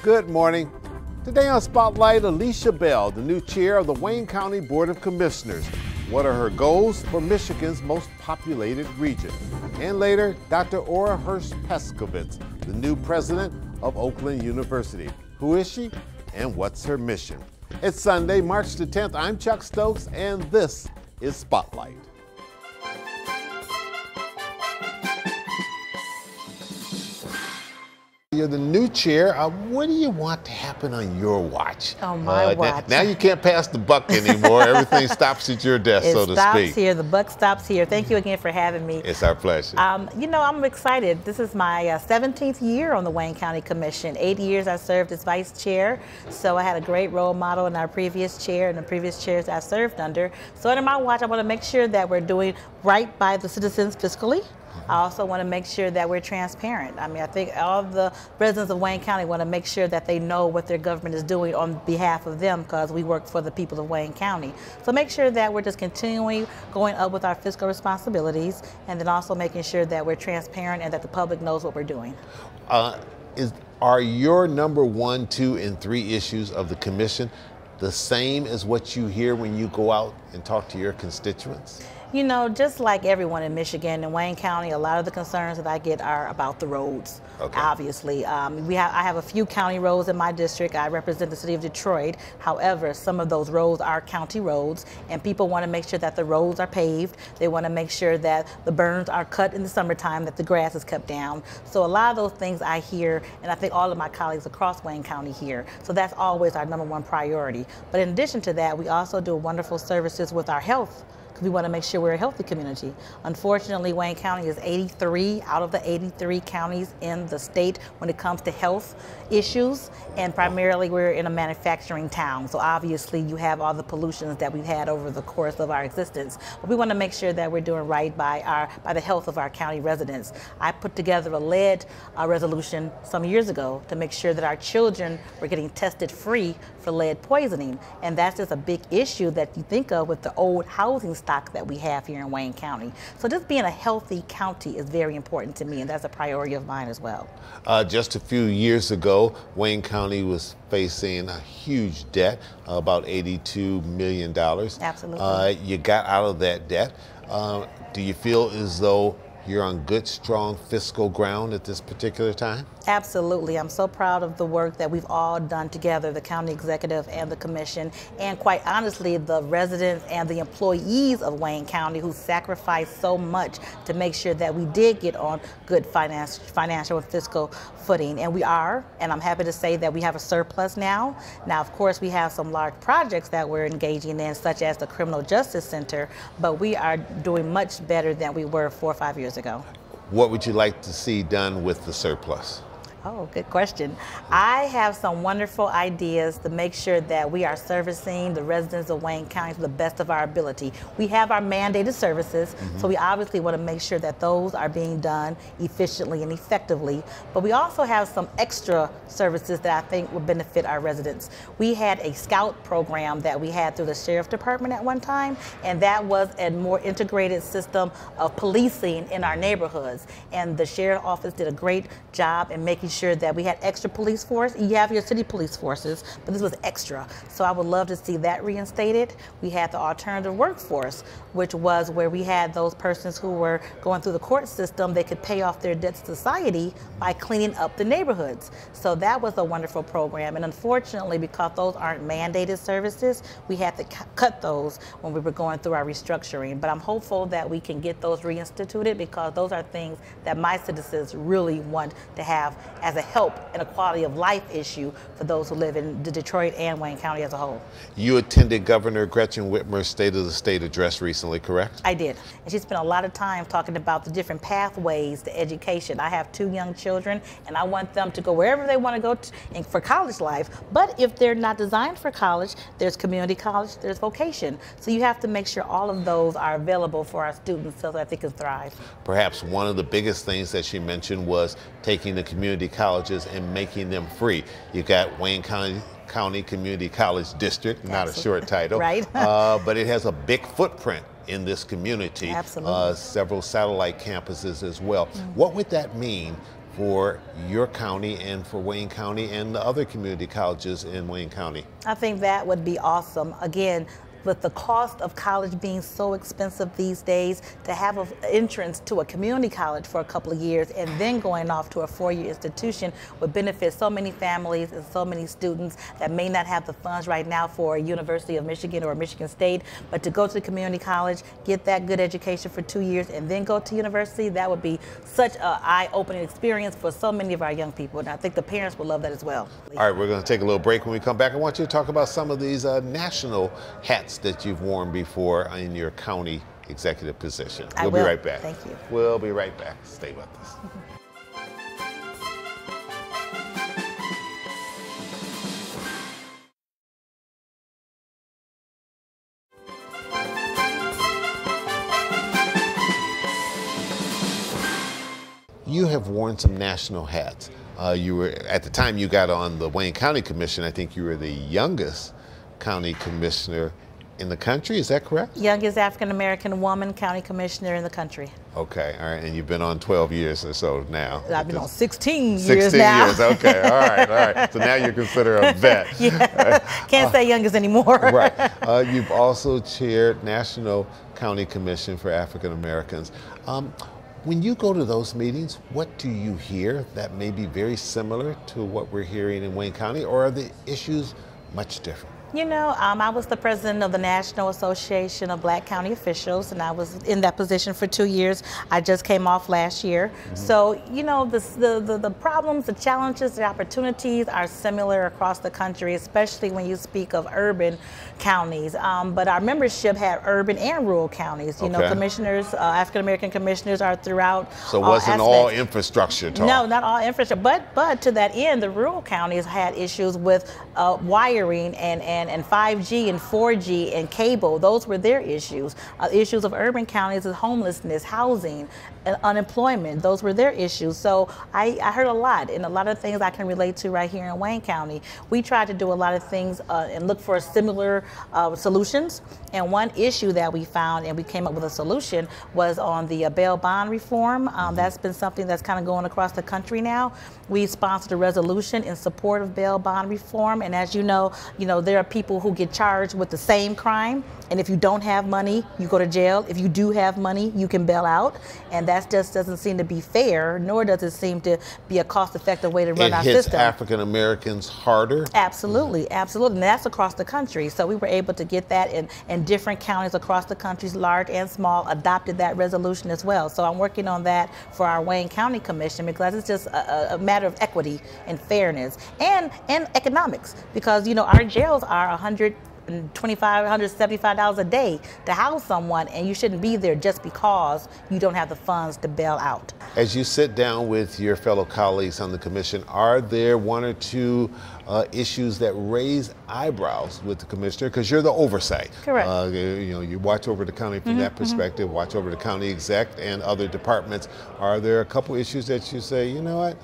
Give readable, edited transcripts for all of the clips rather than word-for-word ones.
Good morning. Today on Spotlight, Alicia Bell, the new chair of the Wayne County Board of Commissioners. What are her goals for Michigan's most populated region? And later, Dr. Ora Hurst-Peskovitz, the new president of Oakland University. Who is she and what's her mission? It's Sunday, March the 10th. I'm Chuck Stokes, and this is Spotlight. You're the new chair. What do you want to happen on your watch? On my watch. Now you can't pass the buck anymore. Everything stops at your desk, so to speak. It stops here. The buck stops here. Thank you again for having me. It's our pleasure. You know, I'm excited. This is my 17th year on the Wayne County Commission. 8 years I served as vice chair, so I had a great role model in our previous chair and the previous chairs I served under. So under my watch, I want to make sure that we're doing right by the citizens fiscally. I also want to make sure that we're transparent. I mean, I think all the residents of Wayne County want to make sure that they know what their government is doing on behalf of them, because we work for the people of Wayne County. So make sure that we're just continually going up with our fiscal responsibilities, and then also making sure that we're transparent and that the public knows what we're doing. Are your number 1, 2, and 3 issues of the commission the same as what you hear when you go out and talk to your constituents? You know, just like everyone in Michigan and Wayne County, a lot of the concerns that I get are about the roads. Okay. Obviously, I have a few county roads in my district. I represent the city of Detroit. However, some of those roads are county roads, and people want to make sure that the roads are paved. They want to make sure that the berms are cut in the summertime, that the grass is cut down. So a lot of those things I hear, and I think all of my colleagues across Wayne County hear. So that's always our number 1 priority. But in addition to that, we also do wonderful services with our health, because we want to make sure we're a healthy community. Unfortunately, Wayne County is 83 out of the 83 counties in the state when it comes to health issues, and primarily we're in a manufacturing town. So obviously you have all the pollutions that we've had over the course of our existence. But we want to make sure that we're doing right by the health of our county residents. I put together a lead resolution some years ago to make sure that our children were getting tested free for lead poisoning. And that's just a big issue that you think of with the old housing stock that we have here in Wayne County. So just being a healthy county is very important to me, and that's a priority of mine as well. Just a few years ago, Wayne County was facing a huge debt, about $82 million. Absolutely. You got out of that debt. Do you feel as though you're on good, strong fiscal ground at this particular time? Absolutely. I'm so proud of the work that we've all done together, the county executive and the commission, and quite honestly, the residents and the employees of Wayne County who sacrificed so much to make sure that we did get on good financial and fiscal footing. And we are, and I'm happy to say that we have a surplus now. Now, of course, we have some large projects that we're engaging in, such as the Criminal Justice Center, but we are doing much better than we were 4 or 5 years ago. What would you like to see done with the surplus? Oh, good question. I have some wonderful ideas to make sure that we are servicing the residents of Wayne County to the best of our ability. We have our mandated services, so we obviously want to make sure that those are being done efficiently and effectively. But we also have some extra services that I think will benefit our residents. We had a scout program that we had through the sheriff department at one time, and that was a more integrated system of policing in our neighborhoods. And the sheriff office did a great job in making sure that we had extra police force. You have your city police forces, but this was extra. So I would love to see that reinstated. We had the alternative workforce, which was where we had those persons who were going through the court system. They could pay off their debt to society by cleaning up the neighborhoods. So that was a wonderful program. And unfortunately, because those aren't mandated services, we had to cut those when we were going through our restructuring. But I'm hopeful that we can get those reinstituted, because those are things that my citizens really want to have as a help and a quality of life issue for those who live in Detroit and Wayne County as a whole. You attended Governor Gretchen Whitmer's State of the State address recently, correct? I did. And she spent a lot of time talking about the different pathways to education. I have 2 young children, and I want them to go wherever they want to go for college life. But if they're not designed for college, there's community college, there's vocation. So you have to make sure all of those are available for our students so that they can thrive. Perhaps one of the biggest things that she mentioned was taking the community colleges and making them free. You got Wayne County Community College District, not a short title, right? But it has a big footprint in this community. Absolutely. Several satellite campuses as well. What would that mean for your county and for Wayne County and the other community colleges in Wayne County? I think that would be awesome. Again, with the cost of college being so expensive these days, to have an entrance to a community college for a couple of years and then going off to a four-year institution would benefit so many families and so many students that may not have the funds right now for a University of Michigan or Michigan State, but to go to the community college, get that good education for 2 years and then go to university, that would be such an eye-opening experience for so many of our young people, and I think the parents will love that as well. All right, we're going to take a little break. When we come back, I want you to talk about some of these national hats that you've worn before in your county executive position. We'll be right back. Thank you. We'll be right back. Stay with us. You have worn some national hats. You were, at the time you got on the Wayne County Commission, I think you were the youngest county commissioner in the country, is that correct? Youngest African-American woman county commissioner in the country. Okay, all right, and you've been on 12 years or so now. I've been on 16 years 16 now. years, okay, all right. So now you're considered a vet. Yeah, can't say youngest anymore. Right. You've also chaired National County Commission for African Americans. When you go to those meetings, what do you hear that may be very similar to what we're hearing in Wayne County, or are the issues much different? You know, I was the president of the National Association of Black County Officials, and I was in that position for 2 years. I just came off last year. So, you know, the problems, the challenges, the opportunities are similar across the country, especially when you speak of urban counties. But our membership had urban and rural counties. You know, commissioners, African-American commissioners are throughout. So it wasn't all infrastructure talk? No, not all infrastructure. But to that end, the rural counties had issues with wiring and 5G and 4G and cable. Those were their issues. Issues of urban counties is homelessness, housing, and unemployment. Those were their issues. So I heard a lot, and a lot of things I can relate to right here in Wayne County. We tried to do a lot of things and look for similar solutions. And one issue that we found, and we came up with a solution, was on the bail bond reform. That's been something that's kind of going across the country now. We sponsored a resolution in support of bail bond reform, and as you know, there are people who get charged with the same crime, and if you don't have money, you go to jail. If you do have money, you can bail out, and that just doesn't seem to be fair, nor does it seem to be a cost-effective way to run our system. It hits African Americans harder? Absolutely, absolutely, and that's across the country. So we were able to get that in different counties across the country, large and small, adopted that resolution as well. So I'm working on that for our Wayne County Commission, because it's just a matter of equity and fairness and economics, because our jails are $125, $175 a day to house someone, and you shouldn't be there just because you don't have the funds to bail out. As you sit down with your fellow colleagues on the commission, are there one or two issues that raise eyebrows with the commissioner? Because you're the oversight. Correct. You watch over the county from that perspective, watch over the county exec and other departments. Are there a couple issues that you say, you know what,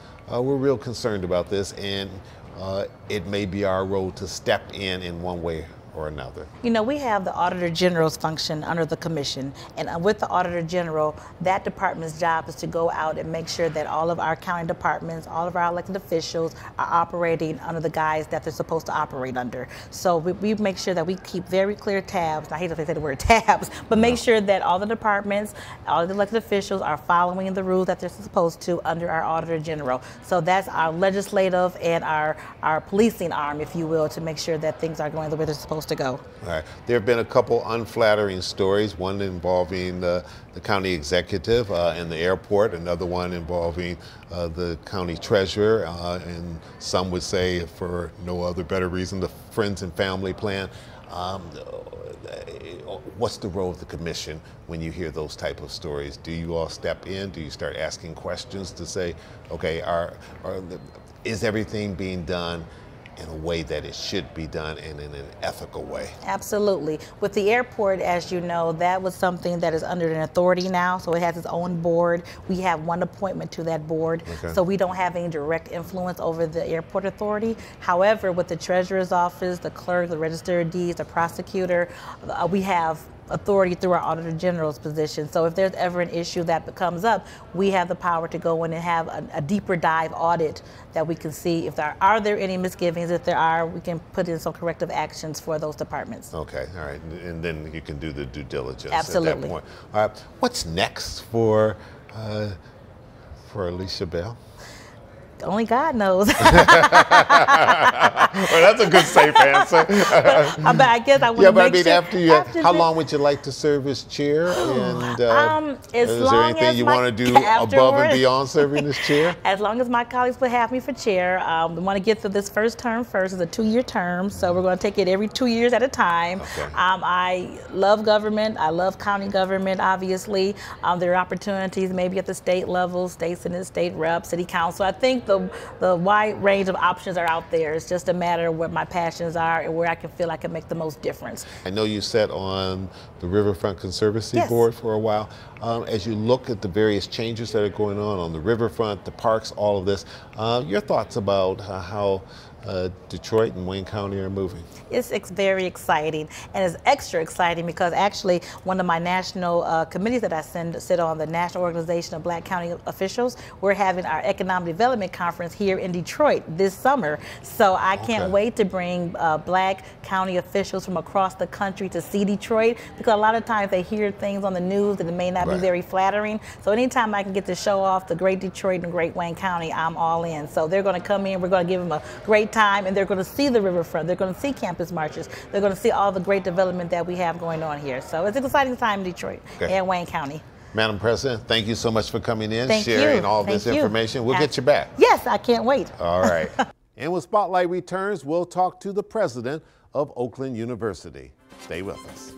we're real concerned about this, and it may be our role to step in one way or another? We have the Auditor General's function under the Commission, and with the Auditor General, that department's job is to go out and make sure that all of our county departments, all of our elected officials are operating under the guise that they're supposed to operate under. So we make sure that we keep very clear tabs. I hate to say the word tabs, but make sure that all the departments, all the elected officials are following the rules that they're supposed to under our Auditor General. So that's our legislative and our policing arm, if you will, to make sure that things are going the way they're supposed to go. All right. There have been a couple unflattering stories, one involving the county executive and the airport, another one involving the county treasurer, and some would say, for no other better reason, the friends and family plan. What's the role of the commission when you hear those type of stories? Do you all step in? Do you start asking questions to say, okay, is everything being done in a way that it should be done and in an ethical way? Absolutely. With the airport, as you know, that was something that is under an authority now, so it has its own board. We have one appointment to that board, so we don't have any direct influence over the airport authority. However, with the treasurer's office, the clerk, the register of deeds, the prosecutor, we have authority through our Auditor General's position. So if there's ever an issue that comes up, we have the power to go in and have a deeper dive audit that we can see if there are any misgivings. If there are, we can put in some corrective actions for those departments. Okay, all right, and then you can do the due diligence. Absolutely. At that point. All right, what's next for Alicia Bell? Only God knows. Well, that's a good safe answer. but I guess I would. Yeah, but I mean, after how long would you like to serve as chair? And is there anything you want to do above and beyond serving as chair? As long as my colleagues would have me for chair. We want to get through this first term first. It's a 2-year term, so we're going to take it every 2 years at a time. Okay. I love government. I love county government, obviously. There are opportunities maybe at the state level, state senate, state rep, city council. I think the wide range of options are out there. It's just a matter of what my passions are and where I can feel I can make the most difference. I know you sat on the Riverfront Conservancy Yes. Board for a while. As you look at the various changes that are going on the riverfront, the parks, all of this, your thoughts about how Detroit and Wayne County are moving? It's very exciting, and it's extra exciting because actually one of my national committees that I sit on, the National Organization of Black County Officials, we're having our Economic Development Conference here in Detroit this summer. So I can't wait to bring Black county officials from across the country to see Detroit, because a lot of times they hear things on the news that it may not be very flattering. So anytime I can get to show off the great Detroit and great Wayne County, I'm all in. So they're going to come in, we're going to give them a great time, and they're going to see the riverfront, they're going to see campus marches, they're going to see all the great development that we have going on here. So it's an exciting time in Detroit and Wayne County. Madam President, thank you so much for coming in, Thank sharing you. all this information. We'll get you back. Yes, I can't wait. All right. And when Spotlight returns, we'll talk to the president of Oakland University. Stay with us.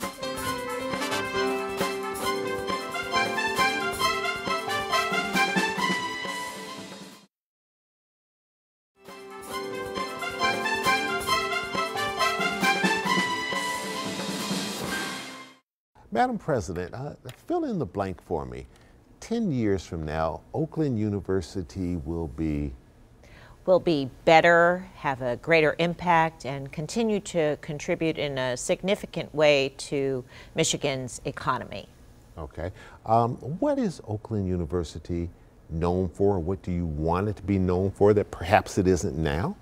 Madam President, fill in the blank for me. 10 years from now, Oakland University will be better, have a greater impact, and continue to contribute in a significant way to Michigan's economy. Okay. What is Oakland University known for? What do you want it to be known for that perhaps it isn't now?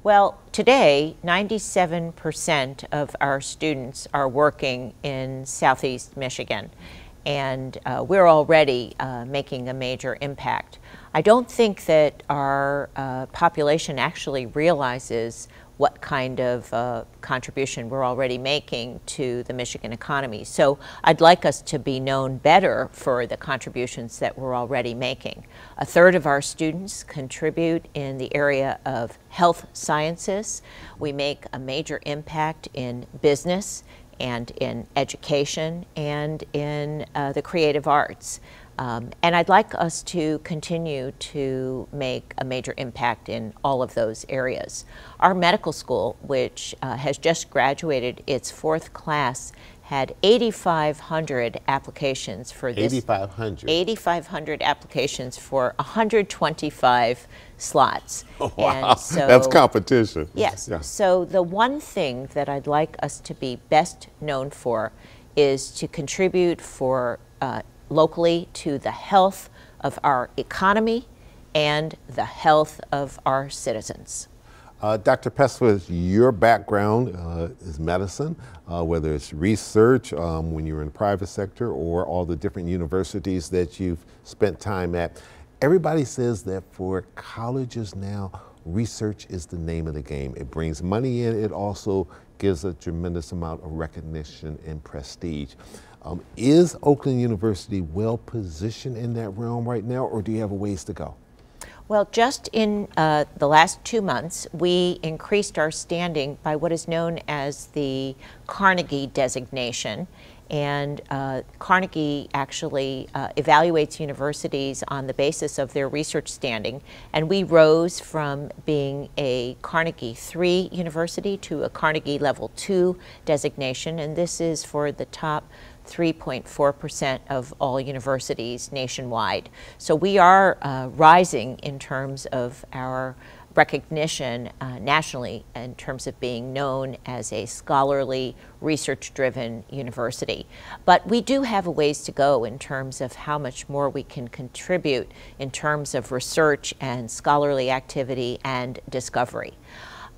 Well, today, 97% of our students are working in Southeast Michigan, and we're already making a major impact. I don't think that our population actually realizes what kind of contribution we're already making to the Michigan economy. So I'd like us to be known better for the contributions that we're already making. 1/3 of our students contribute in the area of health sciences. We make a major impact in business and in education and in the creative arts. And I'd like us to continue to make a major impact in all of those areas. Our medical school, which has just graduated its 4th class, had 8,500 applications for this. 8,500? 8,500 applications for 125 slots. Oh, wow, and so, that's competition. Yes, yeah. So the one thing that I'd like us to be best known for is to contribute for locally to the health of our economy and the health of our citizens. Dr. Peswith, your background is medicine, whether it's research when you were in the private sector or all the different universities that you've spent time at. Everybody says that for colleges now, research is the name of the game. It brings money in, it also gives a tremendous amount of recognition and prestige. Is Oakland University well positioned in that realm right now, or do you have a ways to go? Well, just in the last 2 months, we increased our standing by what is known as the Carnegie designation. And Carnegie actually evaluates universities on the basis of their research standing. And we rose from being a Carnegie 3 university to a Carnegie Level 2 designation. And this is for the top 3.4% of all universities nationwide. So we are rising in terms of our recognition nationally in terms of being known as a scholarly, research-driven university. But we do have a ways to go in terms of how much more we can contribute in terms of research and scholarly activity and discovery.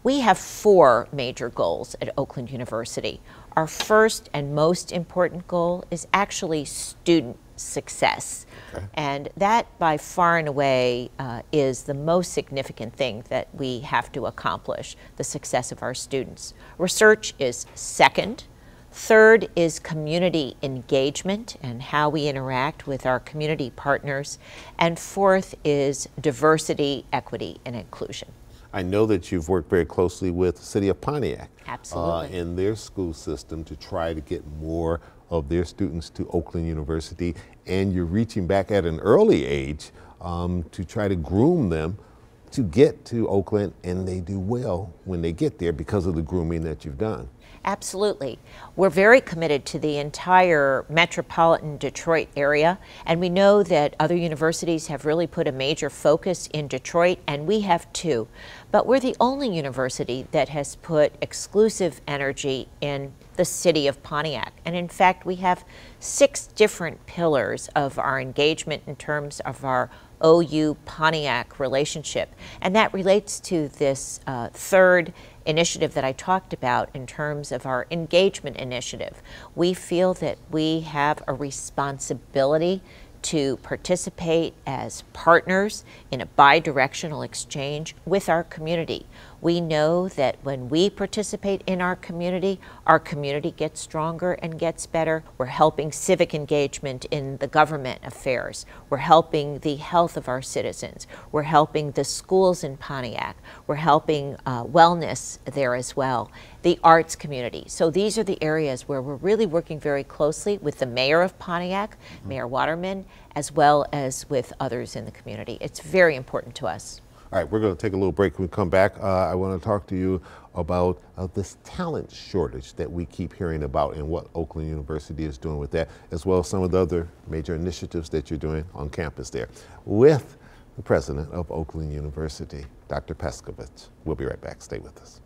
We have 4 major goals at Oakland University. Our first and most important goal is actually student success. Okay. And that by far and away is the most significant thing that we have to accomplish, the success of our students. Research is second. Third is community engagement and how we interact with our community partners. And fourth is diversity, equity, and inclusion. I know that you've worked very closely with the city of Pontiac. Absolutely. In their school system to try to get more of their students to Oakland University, and you're reaching back at an early age to try to groom them to get to Oakland, and they do well when they get there because of the grooming that you've done. Absolutely. We're very committed to the entire metropolitan Detroit area, and we know that other universities have really put a major focus in Detroit, and we have too. But we're the only university that has put exclusive energy in the city of Pontiac. And in fact, we have 6 different pillars of our engagement in terms of our OU Pontiac relationship. And that relates to this third initiative that I talked about in terms of our engagement initiative. We feel that we have a responsibility to participate as partners in a bi-directional exchange with our community. We know that when we participate in our community gets stronger and gets better. We're helping civic engagement in the government affairs. We're helping the health of our citizens. We're helping the schools in Pontiac. We're helping wellness there as well. The arts community. So these are the areas where we're really working very closely with the mayor of Pontiac, Mayor Waterman, as well as with others in the community. It's very important to us. All right, we're going to take a little break. When we come back, I want to talk to you about this talent shortage that we keep hearing about and what Oakland University is doing with that, as well as some of the other major initiatives that you're doing on campus there with the president of Oakland University, Dr. Peskovitz. We'll be right back. Stay with us.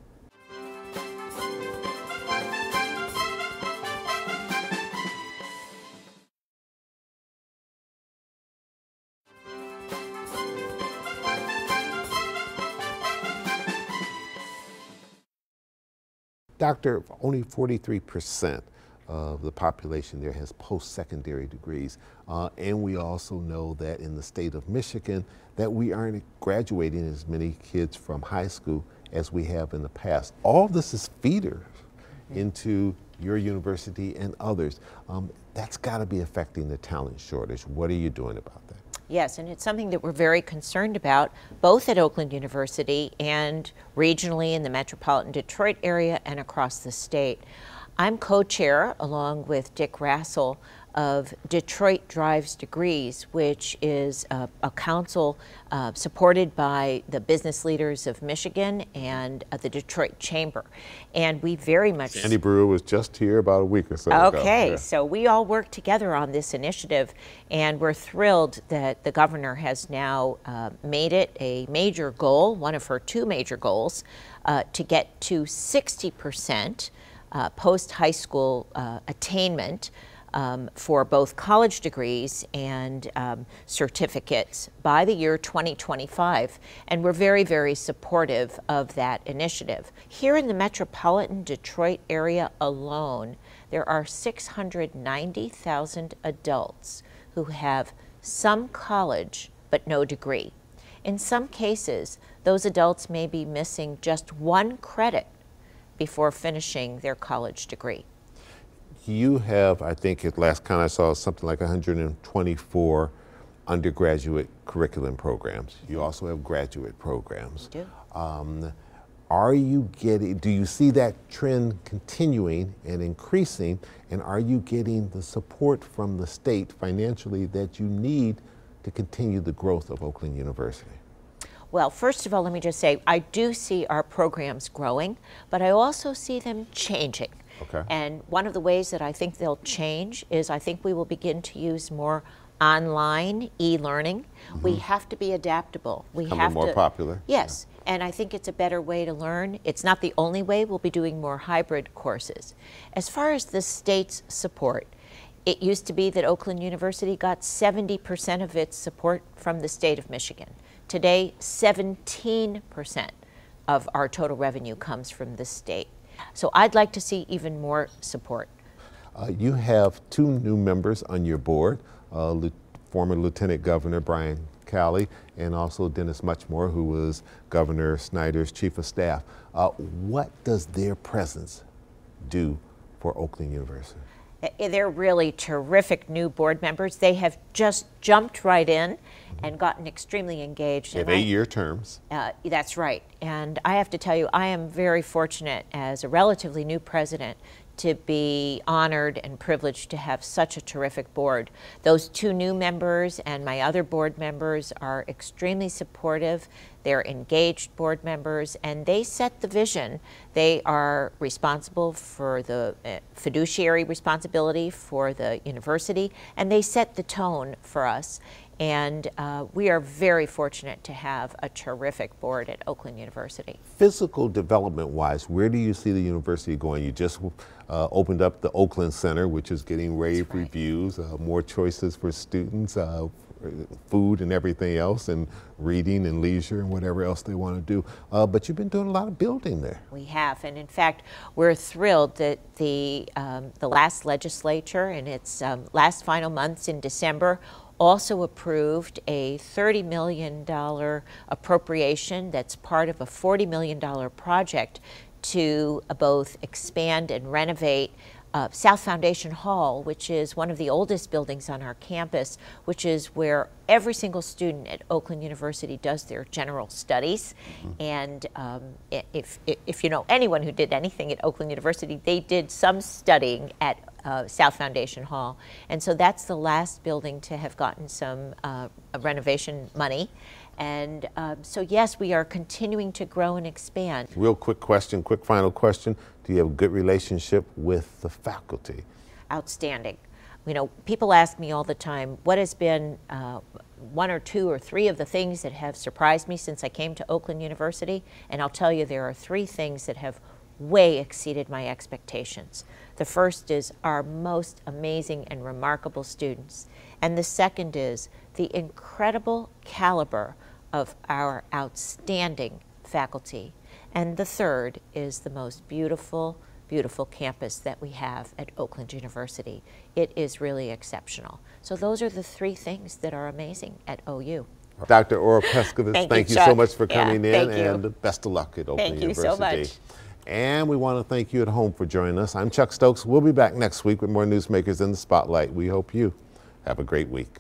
Doctor, only 43% of the population there has post-secondary degrees. And we also know that in the state of Michigan that we aren't graduating as many kids from high school as we have in the past. All of this is feeders into your university and others. That's got to be affecting the talent shortage. What are you doing about that? Yes, and it's something that we're very concerned about, both at Oakland University and regionally in the metropolitan Detroit area and across the state. I'm co-chair, along with Dick Rassel, of Detroit Drives Degrees, which is a council supported by the business leaders of Michigan and the Detroit Chamber. And we very much... Sandy Brewer was just here about a week or so ago. Okay, Yeah. So we all work together on this initiative, and we're thrilled that the governor has now made it a major goal, one of her 2 major goals, to get to 60% post-high school attainment for both college degrees and certificates by the year 2025. And we're very, very supportive of that initiative. Here in the metropolitan Detroit area alone, there are 690,000 adults who have some college but no degree. In some cases, those adults may be missing just 1 credit before finishing their college degree. You have, I think at last count I saw, something like 124 undergraduate curriculum programs. You also have graduate programs. We do. Are you getting, do you see that trend continuing and increasing, and are you getting the support from the state financially that you need to continue the growth of Oakland University? Well, first of all, let me just say, I do see our programs growing, but I also see them changing. Okay. And one of the ways that I think they'll change is I think we will begin to use more online e-learning. We have to be adaptable. We Becoming have more to, popular. Yes, and I think it's a better way to learn. It's not the only way. We'll be doing more hybrid courses. As far as the state's support, it used to be that Oakland University got 70% of its support from the state of Michigan. Today, 17% of our total revenue comes from the state. So I'd like to see even more support. You have 2 new members on your board, former Lieutenant Governor Brian Calley and also Dennis Muchmore, who was Governor Snyder's Chief of Staff. What does their presence do for Oakland University? They're really terrific new board members. They have just jumped right in and gotten extremely engaged. They have 8-year terms. That's right. And I have to tell you, I am very fortunate as a relatively new president to be honored and privileged to have such a terrific board. Those 2 new members and my other board members are extremely supportive. They're engaged board members, and they set the vision. They are responsible for the fiduciary responsibility for the university, and they set the tone for us. And we are very fortunate to have a terrific board at Oakland University. Physical development-wise, where do you see the university going? You just opened up the Oakland Center, which is getting rave reviews, more choices for students, food and everything else, and reading and leisure and whatever else they want to do. But you've been doing a lot of building there. We have, and in fact, we're thrilled that the last legislature in its last final months in December also approved a $30 million appropriation that's part of a $40 million project to both expand and renovate South Foundation Hall, which is one of the oldest buildings on our campus, which is where every single student at Oakland University does their general studies. And if you know anyone who did anything at Oakland University, they did some studying at South Foundation Hall. And so that's the last building to have gotten some renovation money. And so yes, we are continuing to grow and expand. Real quick question, quick final question. Do you have a good relationship with the faculty? Outstanding. You know, people ask me all the time, what has been 1 or 2 or 3 of the things that have surprised me since I came to Oakland University? And I'll tell you, there are 3 things that have way exceeded my expectations. The first is our most amazing and remarkable students. And the second is the incredible caliber of our outstanding faculty. And the third is the most beautiful, beautiful campus that we have at Oakland University. It is really exceptional. So those are the 3 things that are amazing at OU. Dr. Ora Pescovitz, thank you so much for coming in, and best of luck at Oakland University. Thank you so much. And we want to thank you at home for joining us. I'm Chuck Stokes. We'll be back next week with more newsmakers in the spotlight. We hope you have a great week.